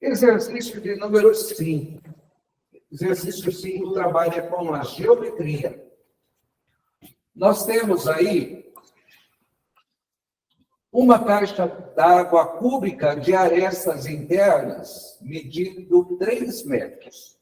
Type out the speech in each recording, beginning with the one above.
Exercício de número 5. Exercício 5 trabalha com a geometria. Nós temos aí uma caixa d'água cúbica de arestas internas, medindo 3 metros.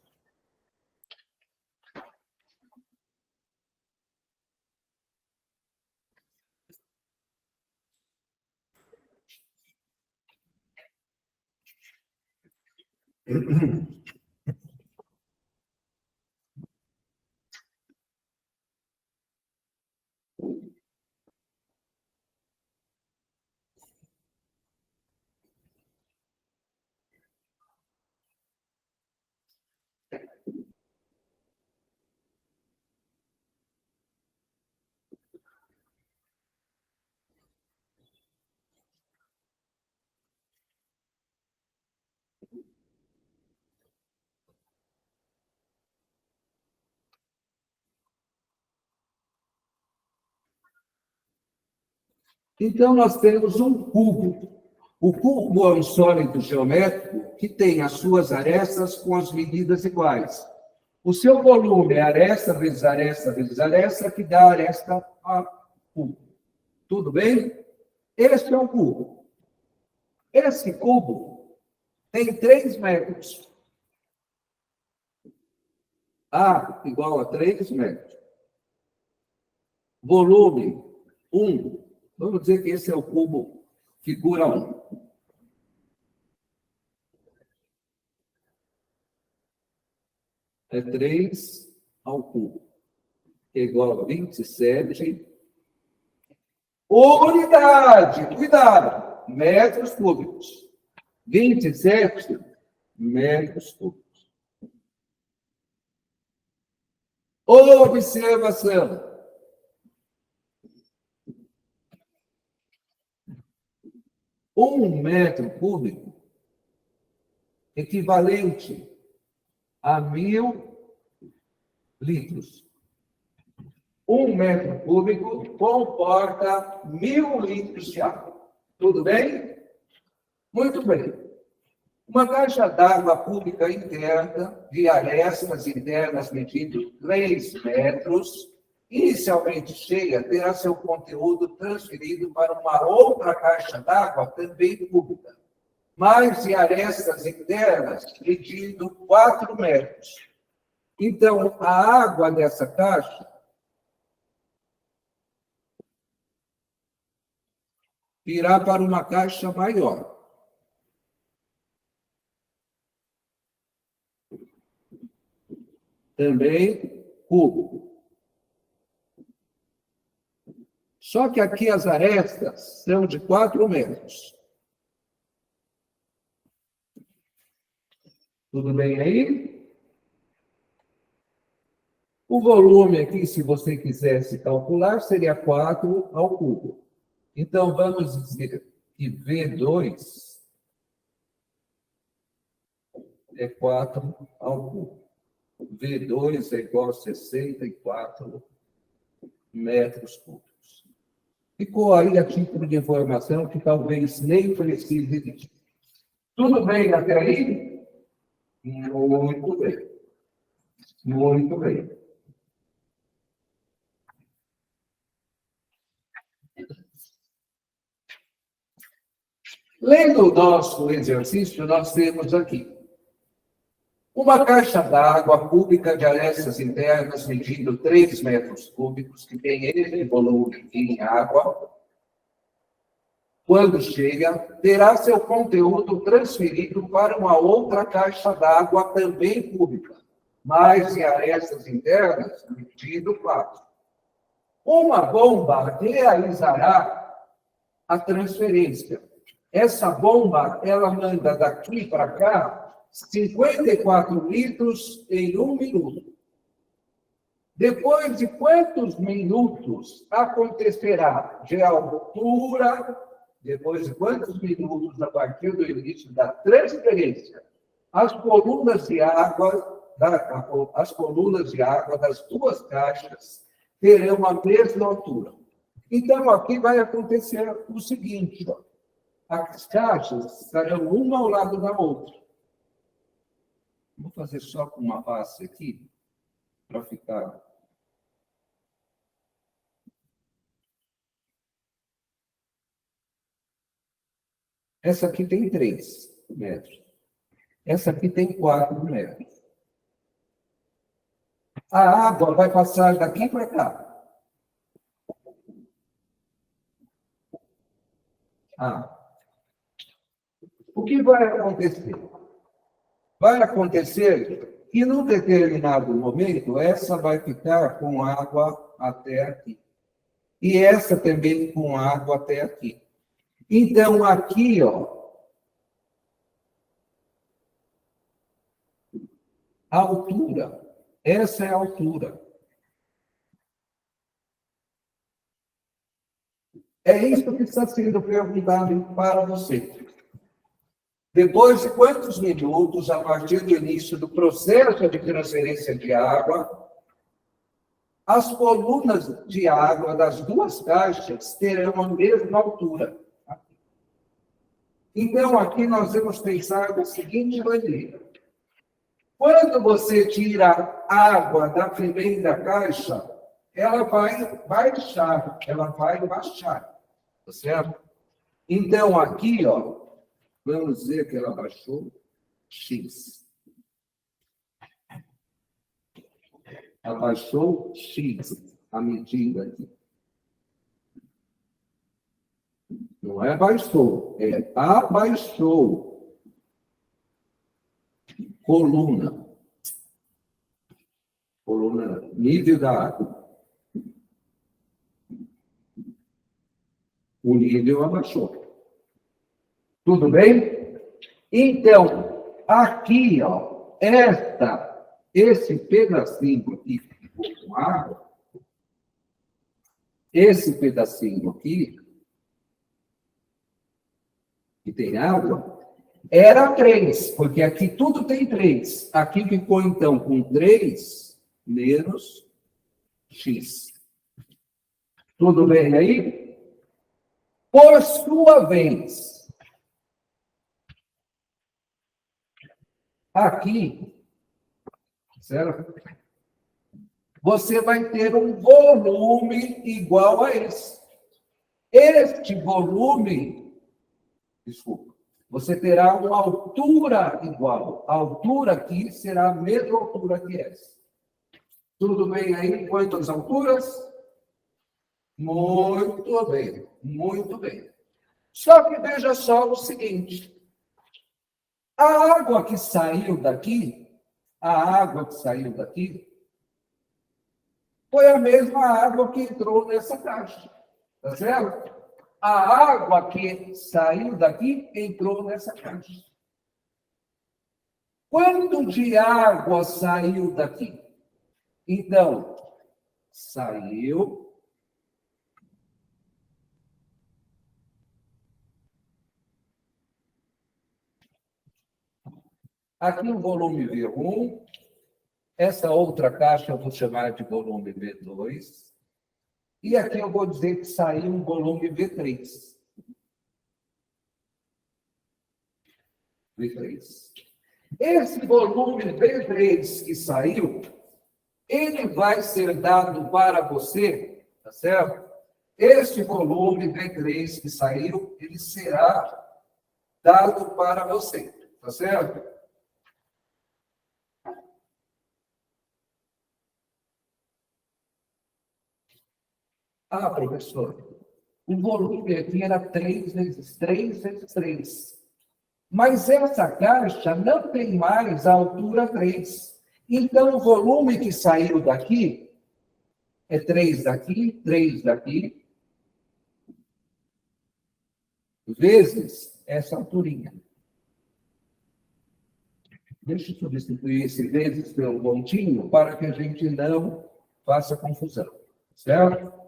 Então, nós temos um cubo. O cubo é um sólido geométrico que tem as suas arestas com as medidas iguais. O seu volume é aresta vezes aresta vezes aresta, que dá aresta a cubo. Tudo bem? Este é o cubo. Esse cubo tem 3 metros. A igual a 3 metros. Volume 1. Vamos dizer que esse é o cubo, figura 1. É 3 ao cubo, que é igual a 27. Unidade, cuidado, metros cúbicos. 27 metros cúbicos. Observação. 1 metro cúbico equivalente a 1.000 litros. 1 metro cúbico comporta 1.000 litros de água. Tudo bem? Muito bem. Uma caixa d'água cúbica interna, de arestas internas medindo 3 metros, inicialmente cheia, terá seu conteúdo transferido para uma outra caixa d'água, também cúbica, mais de arestas internas, medindo 4 metros. Então, a água dessa caixa irá para uma caixa maior. Também cúbico. Só que aqui as arestas são de 4 metros. Tudo bem aí? O volume aqui, se você quisesse calcular, seria 4 ao cubo. Então, vamos dizer que V2 é 4 ao cubo. V2 é igual a 64 metros cúbicos. Ficou aí a título de informação que talvez nem precise de. Tudo bem até aí? Muito bem. Muito bem. Lendo o nosso exercício, nós temos aqui uma caixa d'água cúbica de arestas internas medindo 3 metros cúbicos, que tem esse volume em água. Quando chega, terá seu conteúdo transferido para uma outra caixa d'água também cúbica, mais de arestas internas medindo 4. Uma bomba realizará a transferência. Essa bomba, ela manda daqui para cá 54 litros em 1 minuto. Depois de quantos minutos acontecerá de altura, depois de quantos minutos, a partir do início da transferência, as colunas de água das duas caixas terão a mesma altura. Então, aqui vai acontecer o seguinte, ó. As caixas estarão uma ao lado da outra. Vou fazer só com uma face aqui, para ficar. Essa aqui tem 3 metros. Essa aqui tem 4 metros. A água vai passar daqui para cá. O que vai acontecer? Vai acontecer que, num determinado momento, essa vai ficar com água até aqui. E essa também com água até aqui. Então, aqui, ó, a altura. Essa é a altura. É isso que está sendo perguntado para você. Depois de quantos minutos, a partir do início do processo de transferência de água, as colunas de água das 2 caixas terão a mesma altura. Então, aqui nós vamos pensar da seguinte maneira. Quando você tira água da primeira caixa, ela vai baixar, tá certo? Então, aqui, ó, vamos dizer que ela baixou X. Abaixou X, a medida aqui. Não é baixou, é abaixou. Coluna, nível da água. O nível abaixou. Tudo bem? Então, aqui, ó, esse pedacinho aqui que ficou com água, esse pedacinho aqui, que tem água, era 3, porque aqui tudo tem 3. Aqui ficou, então, com 3 menos X. Tudo bem aí? Por sua vez, aqui, certo? Você vai ter um volume igual a esse. Este volume, desculpa, você terá uma altura igual. A altura aqui será a mesma altura que essa. Tudo bem aí? Quantas alturas? Muito bem, muito bem. Só que veja só o seguinte. A água que saiu daqui, foi a mesma água que entrou nessa caixa. Tá certo? A água que saiu daqui entrou nessa caixa. Quanto de água saiu daqui? Então, saiu. Aqui o volume V1. Essa outra caixa eu vou chamar de volume V2. E aqui eu vou dizer que saiu um volume V3. V3. Esse volume V3 que saiu, ele vai ser dado para você, tá certo? Esse volume V3 que saiu, ele será dado para você, tá certo? Ah, professor, o volume aqui era 3 vezes 3 vezes 3. Mas essa caixa não tem mais a altura 3. Então, o volume que saiu daqui é 3 daqui, vezes essa alturinha. Deixa eu substituir esse vezes pelo pontinho para que a gente não faça confusão. Certo?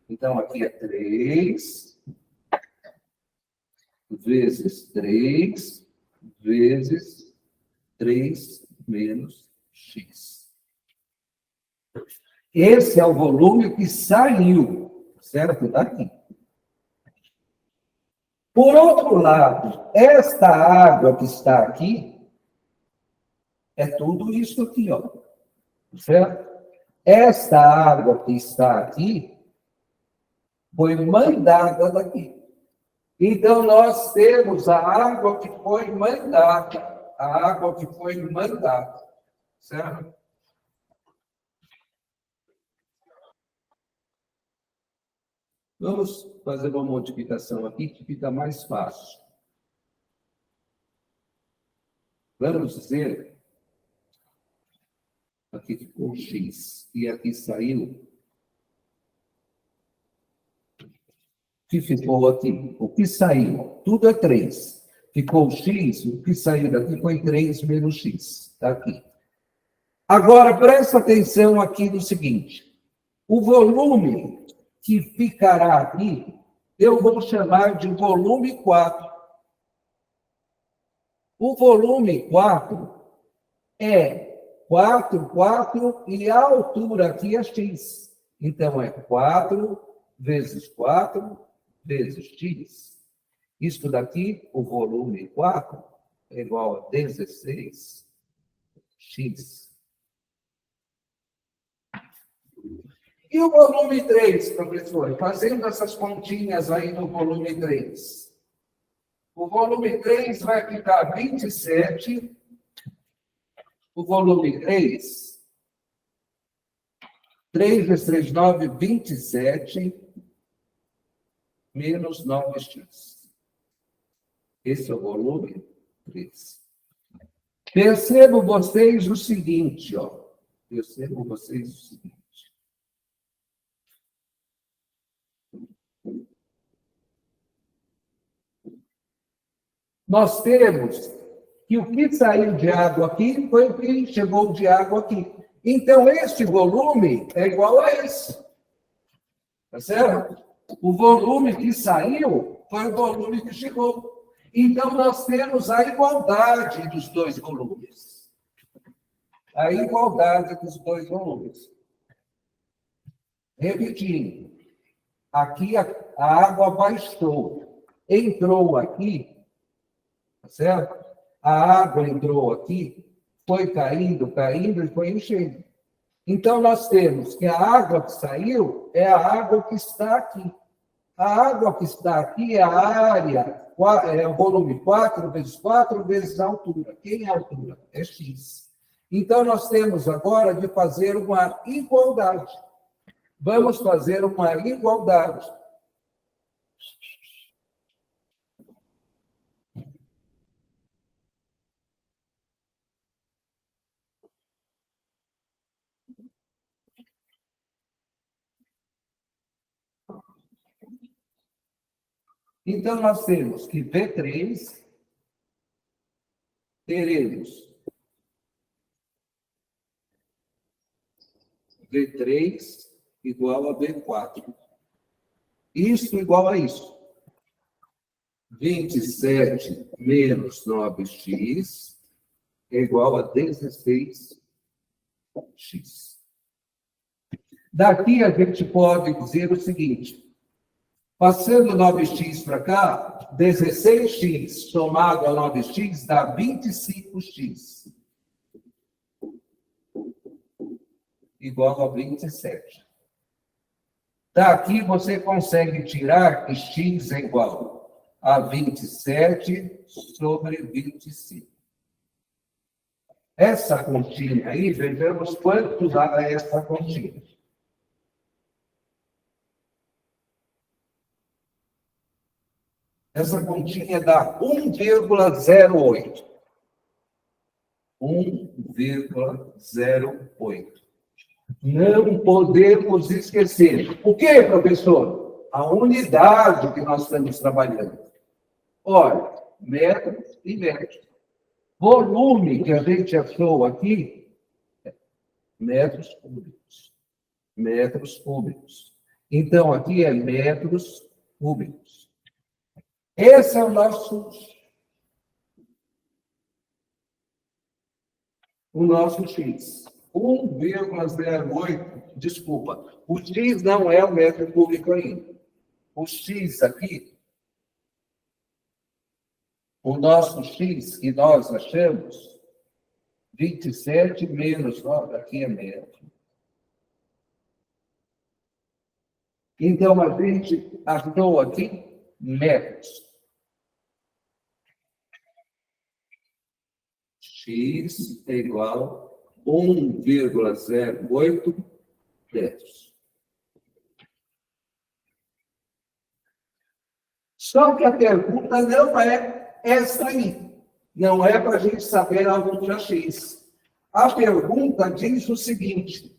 Então, aqui é 3 vezes 3 vezes 3 menos X. Esse é o volume que saiu, certo? Daqui. Por outro lado, esta água que está aqui, É tudo isso aqui, ó. Certo? Esta água que está aqui foi mandada daqui. Então, nós temos a água que foi mandada. A água que foi mandada. Certo? Vamos fazer uma modificação aqui que fica mais fácil. Vamos dizer, aqui ficou X e aqui saiu. O que ficou aqui? O que saiu? Tudo é 3. Ficou X, o que saiu daqui foi 3 menos X. Está aqui. Agora, presta atenção aqui no seguinte. O volume que ficará aqui, eu vou chamar de volume 4. O volume 4 é 4, 4, e a altura aqui é x. Então, é 4 vezes 4 vezes x. Isto daqui, o volume 4, é igual a 16x. E o volume 3, professor? Fazendo essas continhas aí no volume 3. O volume 3 vai ficar 27. O volume 3, 3 vezes 3, 9, 27, menos 9x. Esse é o volume 3. Percebo vocês o seguinte, ó. Percebo vocês o seguinte. Nós temos que o que saiu de água aqui foi o que chegou de água aqui. Então, este volume é igual a esse. Tá certo? O volume que saiu foi o volume que chegou. Então, nós temos a igualdade dos dois volumes. A igualdade dos dois volumes. Repetindo. Aqui a água baixou. Entrou aqui, tá certo? A água entrou aqui, foi caindo, caindo e foi enchendo. Então, nós temos que a água que saiu é a água que está aqui. A água que está aqui é a área, é o volume 4 vezes 4 vezes a altura. Quem é a altura? É x. Então, nós temos agora de fazer uma igualdade. Vamos fazer uma igualdade. Então, nós temos que V3 teremos V3 igual a V4. Isso igual a isso. 27 menos 9x é igual a 16x. Daqui a gente pode dizer o seguinte. Passando 9x para cá, 16x somado a 9x dá 25x. Igual a 27. Daqui você consegue tirar que x é igual a 27 sobre 25. Essa continha aí, vejamos quanto dá essa continha. Essa continha dá 1,08. 1,08. Não podemos esquecer. O que, professor? A unidade que nós estamos trabalhando. Olha, metros e metros. Volume que a gente achou aqui, metros cúbicos. Metros cúbicos. Então, aqui é metros cúbicos. Esse é o nosso x. 1,08. Desculpa. O x não é o metro cúbico ainda. O x aqui, o nosso x que nós achamos, 27 menos 9, aqui é metro. Então, a gente achou aqui metros. X é igual a 1,08 metros. Só que a pergunta não é essa aí. Não é para a gente saber a altura X. A pergunta diz o seguinte: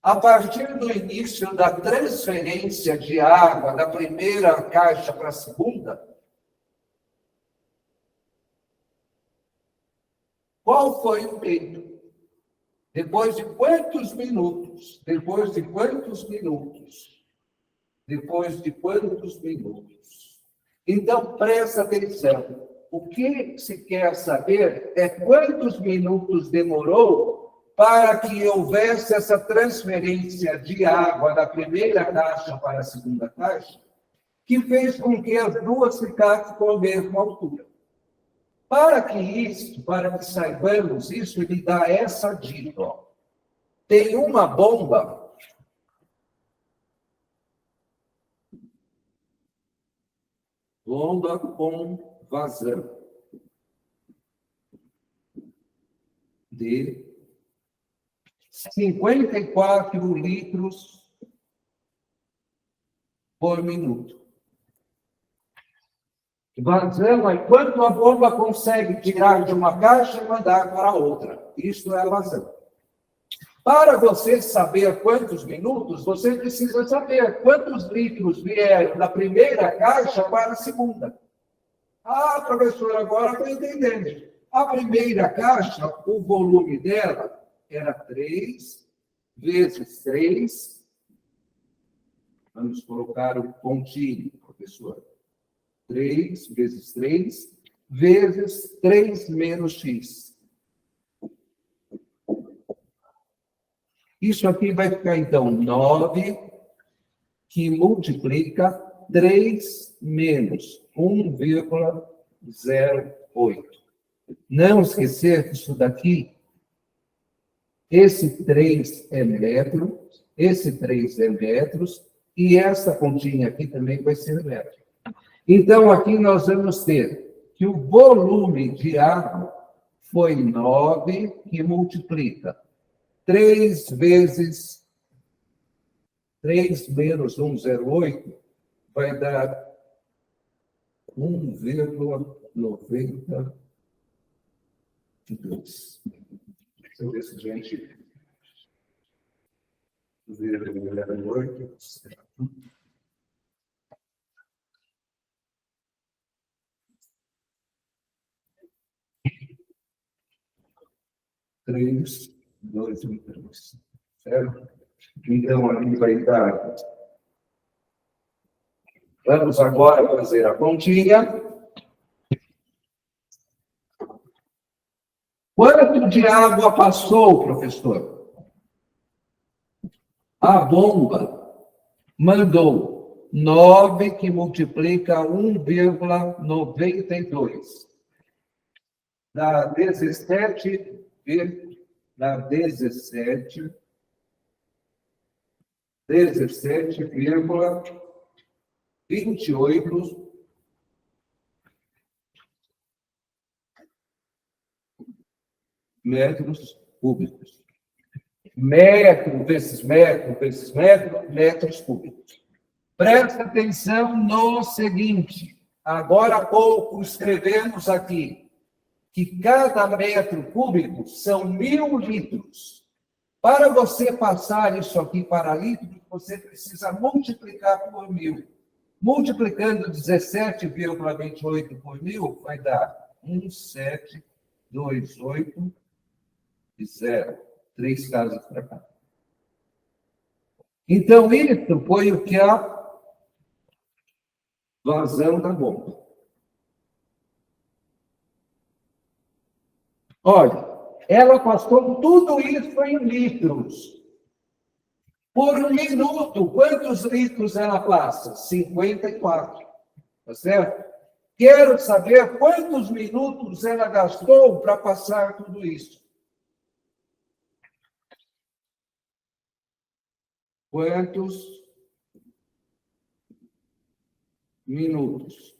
a partir do início da transferência de água da primeira caixa para a segunda, qual foi o tempo? Depois de quantos minutos? Depois de quantos minutos? Depois de quantos minutos? Então, presta atenção. O que se quer saber é quantos minutos demorou para que houvesse essa transferência de água da primeira caixa para a segunda caixa, que fez com que as duas ficassem com a mesma altura. Para que saibamos isso, ele dá essa dica. Ó. Tem uma bomba com vazão de 54 litros por minuto. Vazão é quanto a bomba consegue tirar de uma caixa e mandar para outra. Isso é vazão. Para você saber quantos minutos, você precisa saber quantos litros vieram da primeira caixa para a segunda. Ah, professor, agora estou entendendo. A primeira caixa, o volume dela era 3 vezes 3. Vamos colocar o pontinho, professor. 3 vezes 3 vezes 3 menos x. Isso aqui vai ficar, então, 9, que multiplica 3 menos 1,08. Não esquecer que isso daqui, esse 3 é metro, esse 3 é metros, e essa continha aqui também vai ser metro. Então, aqui nós vamos ter que o volume de água foi 9, que multiplica 3 vezes 3 menos 1,08 vai dar 1,92. Deixa eu ver se a gente... 0,08. 3, 2, 1, 3. Certo? Então, ali vai dar... Vamos agora fazer a continha. Quanto de água passou, professor? A bomba mandou 9, que multiplica 1,92. Dá 17,28 metros cúbicos. Metro vezes metro vezes metro, metros cúbicos. Presta atenção no seguinte. Agora há pouco escrevemos aqui que cada metro cúbico são 1.000 litros. Para você passar isso aqui para litros, você precisa multiplicar por 1.000. Multiplicando 17,28 por 1.000, vai dar 1,728 e 0. 3 casas para cá. Então, isso foi o que a vazão da bomba. Olha, ela passou tudo isso em litros. Por um minuto, quantos litros ela passa? 54. Tá certo? Quero saber quantos minutos ela gastou para passar tudo isso. Quantos minutos?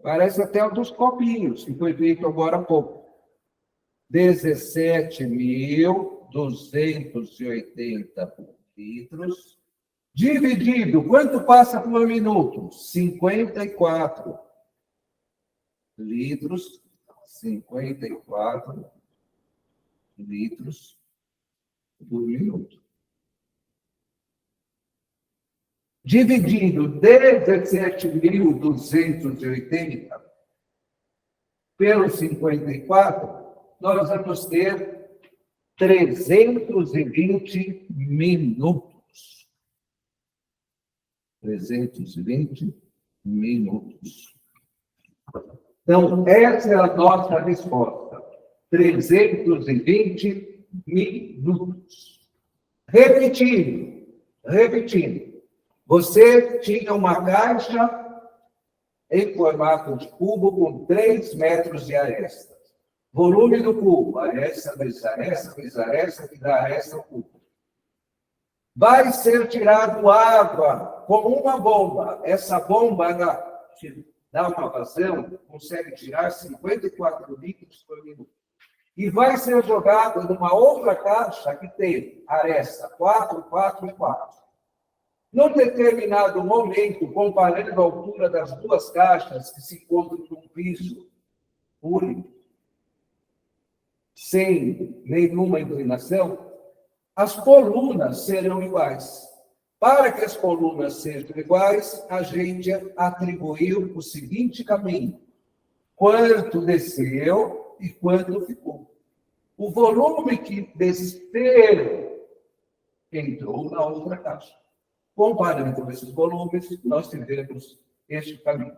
Parece até o dos copinhos, que foi feito agora há pouco. 17.280 litros, dividido, quanto passa por minuto? 54 litros, 54 litros por minuto. Dividido 17.280 pelos 54, nós vamos ter 320 minutos. 320 minutos. Então, essa é a nossa resposta. 320 minutos. Repetindo. Você tinha uma caixa em formato de cubo com 3 metros de aresta. Volume do cubo, aresta, vezes aresta, vezes aresta, que dá aresta ao cubo. Vai ser tirado água com uma bomba. Essa bomba dá uma vazão, consegue tirar 54 litros por minuto. E vai ser jogado numa outra caixa que tem aresta 4, 4 e 4. Num determinado momento, comparando a altura das duas caixas que se encontram num piso único, sem nenhuma inclinação, as colunas serão iguais. Para que as colunas sejam iguais, a gente atribuiu o seguinte caminho: quanto desceu e quanto ficou. O volume que desceu entrou na outra caixa. Comparando esses volumes, nós tivemos este caminho.